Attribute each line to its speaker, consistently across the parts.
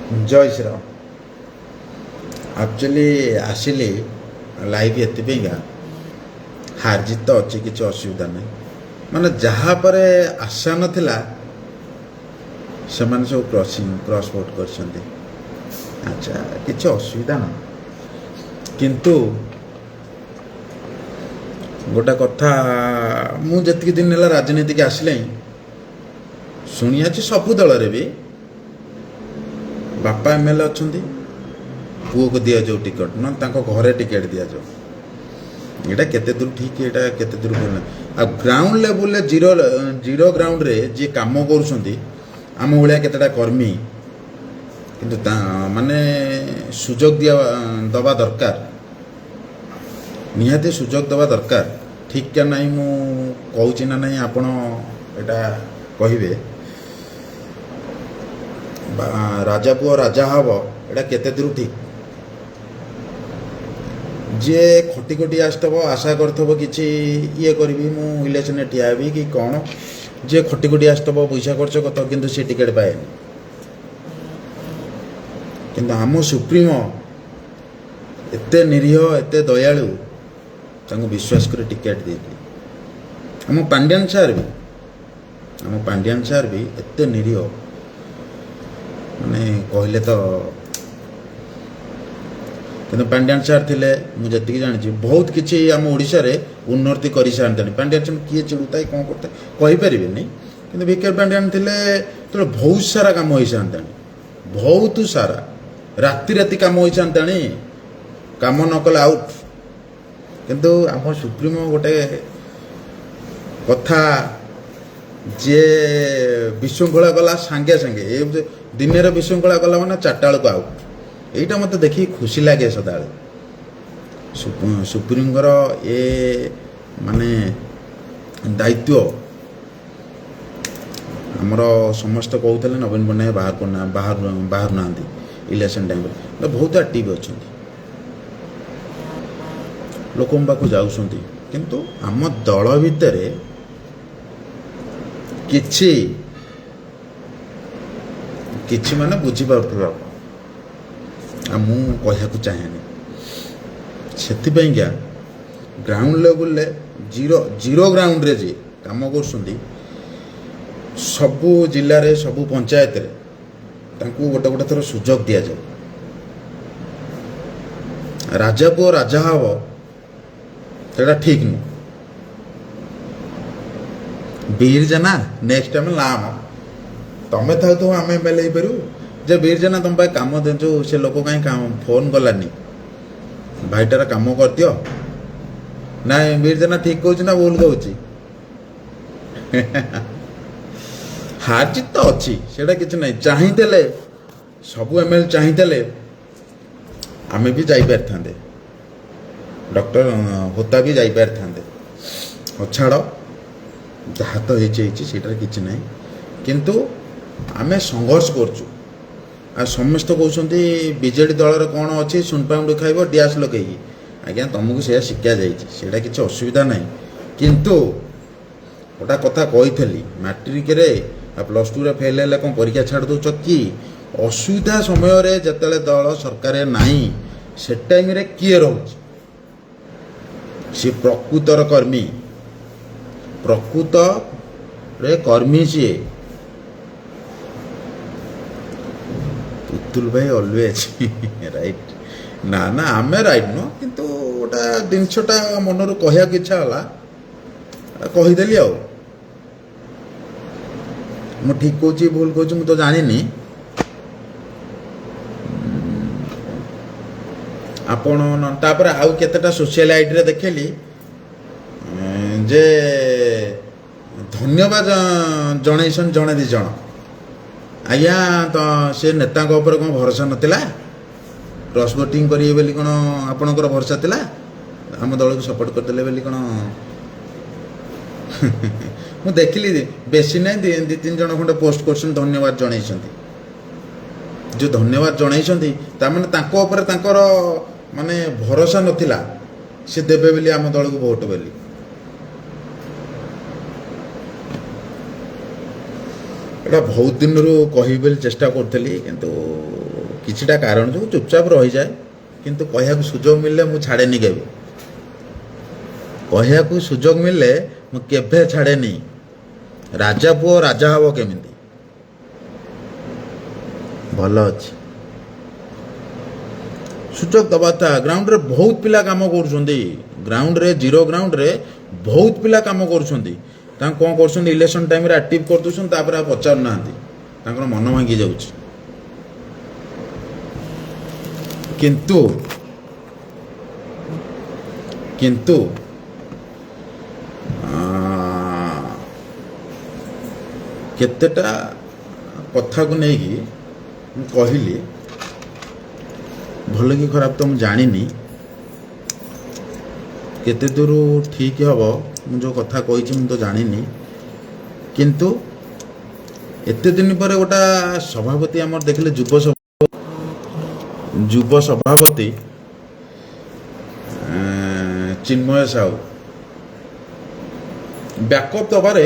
Speaker 1: जय Shriram. Actually आसिली live एपाइका हार जीत तो अच्छी किसी असुविधा नहीं माने जहाँ पर आशा नाला से मैंने सब क्रॉस वोट कर अच्छा किसी असुविधा ना किंतु गोटा कथा मुझे दिन है राजनीति की आसिले शुणी सबू दल भी बापा एमएलए अच्छा पुओ को दि जाऊ टिकट ना घरे टिकेट दि जाऊ यहाँ केते दूर ठीक है केते दूर भूल आ ground level zero zero ground रे जी काम करम भाया केतेटा कर्मी किंतु माने सुजोग दिया दबा दरकार निहाती सुजोग दबा दरकार ठीक क्या नहीं मु कहूँ ना नहीं आपण एटा कहिबे राजा पुओ राजा हम एटा केते दूर ठीक जे खटी खटी आसव आशा करथबो किछि ये करबी मु इलेक्शन ठिया हेबी कि कौन जे खटी खटी आसव पैसा खर्च करत किंतु से टिकेट पाएनि किंतु आम सुप्रीमो एते निरीह एते दयालु तांको विश्वास कर टिकेट देती आम पांड्यान सार भी एते निरीह माने कहले तो किंतु पांड्यान सार थिले मुझे जी जानी बहुत किसी आम ओडिशा रे उन्नति कर सारे पांड्यान सार किए चिड़ुता कौन करता कहीपर नहीं कि विके पांड्यान थिले तो बहुत सारा कम हो सारे बहुत सारा राति राति कम हो सारे कम न कले आउट किंतु आम सुप्रीमो गोटे कथा जे विशृंखला गला सांगे सांगे दिन विशृंखला गला मैंने 4टा बेलू आउट यहीटा मत देखी खुशी लगे सदा सुप्रीमर ए माने दायित्व आमर समस्त कहते नवीन पट्टनायक बाहर ना इलेक्शन टाइम बहुत एक्टिव अच्छा लोक पाक जाऊँ किंतु आम दल भितर किछि किछि माने बुझीपार मु कहू चाहेनी से ground level zero zero ground रे जी काम कर सबू जिले रे सबू पंचायत रे तांकू गोटे गोटे थर सुजोग दि जाए राजा पुओ राजा हम सेटा ठीक नु वीर जना नेक्स्ट टाइम लाम तमें था तो आम एम एल पारू जे वीर जना तुम कम जो से लोक कहीं फोन गलानी भाईटार कम कर दियो ना वीर जना ठीक कहूँ ना भूल कहूँ हार जीत तो अच्छी से किसी ना चाहिए सबू एम एल चाहिए आम भी जापर था डॉक्टर होता भी जापर था छाड़ जहाँ तो होटार कि ना किंतु आमे संघर्ष करचु आ समस्त कहते बीजेडी दल कौन अच्छी सुनपाउंड खाइब डियास लगे आज्ञा तुमको से शिक्षा जाटा किसी असुविधा ना किंतु गोटा कथा कही मैट्रिक रे +2 रे फेल है कौन परीक्षा छाड़ दौच कि असुविधा समय जिते दल सरकार नहीं से टाइम रे किए रोच सी प्रकृतर कर्मी प्रकृत रे कर्मी सी पुतुल भाई ऑलवेज राइट ना ना आमे राइट नो किंतु गोटा जिनसटा मनरू कहया इच्छा होला कहीदेली आ मु ठीक कहूँ भूल कहूँ मुझे तो जानी आपण तापर आउ केतेटा सोशल आईडी रे देखेली जे धन्यवाद जनईसन जड़े दी जन आज्ञा तो से नेता कौन भरोसा नाला क्रॉस वोटिंग करेंगे बोली कौन आपणकर भरोसा थिला आम दल को सपोर्ट करदे बोली कौन मु देखिली बेसी ना 2-3 जन खंडे पोस्ट कर धन्यवाद जन जो धन्यवाद जन तापर माने भरोसा नथिला से देबे बोली आम दल को वोट बोली एटा बहुत दिन रू कही चेष्टा करी किंतु किछिटा कारण जो चुपचाप रही जाए किंतु कहया सुजोग मिलले मु छाड़ेनी केबे कहया सुजोग मिलले मु केभे छाड़ेनी राजा पुओ राजा हबो केमिति भल अच्छी सुजोग दबा था ग्राउंड रे बहुत पिला काम करुछंदी ग्राउंड रे जीरो ग्राउंड रे बहुत पिला काम करुछंदी तां कोन करछंदी इलेक्शन टाइम रे एक्टिव कर दुछन तापर आ पचार नांती तांकर मन भांगी जाउछ किंतु किंतु केतेटा कथा को नहीं कहली भल कि खराब तो मुझे जानी केते दूर ठीक हम मुझे जो कथा कही मुझे तो जानी किंतु एते दिन पर गोटा सभापति आम देखले युव सभापति चिन्मय साहू बैकअप दबार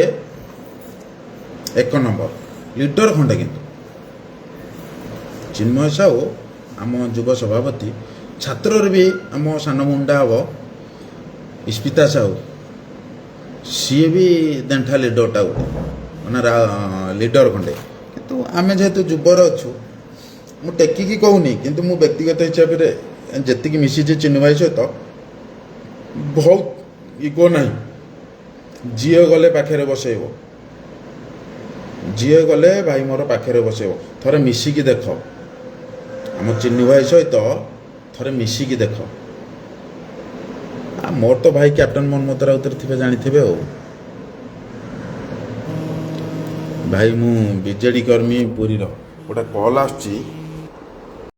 Speaker 1: एक नंबर लीडर खंडे किंतु चिन्मय साहू आम युव सभापति छात्र भी आम सान मुंडा हम स्मिता साहू सी भी देंठा लीडरटा गोटे मैंने लीडर खंडे किंतु आम जेहेतु युवर अच्छु मु टेकिकी कहूनी किंतु मु व्यक्तिगत हिसाब से जी मिसी चिन्मय सहित बहुत इगो ना जीए गले पाखे बसैब जीए गले भाई मोर पाखे बसैब थरे मिसिकी देख आम चिन्नु भाई सहित थरे मिसिकी देख मोर तो भाई कैप्टन मनमोहन राउत थे जानी थे भाई मु बीजेडी कर्मी पुरी गोटे कॉल आसुची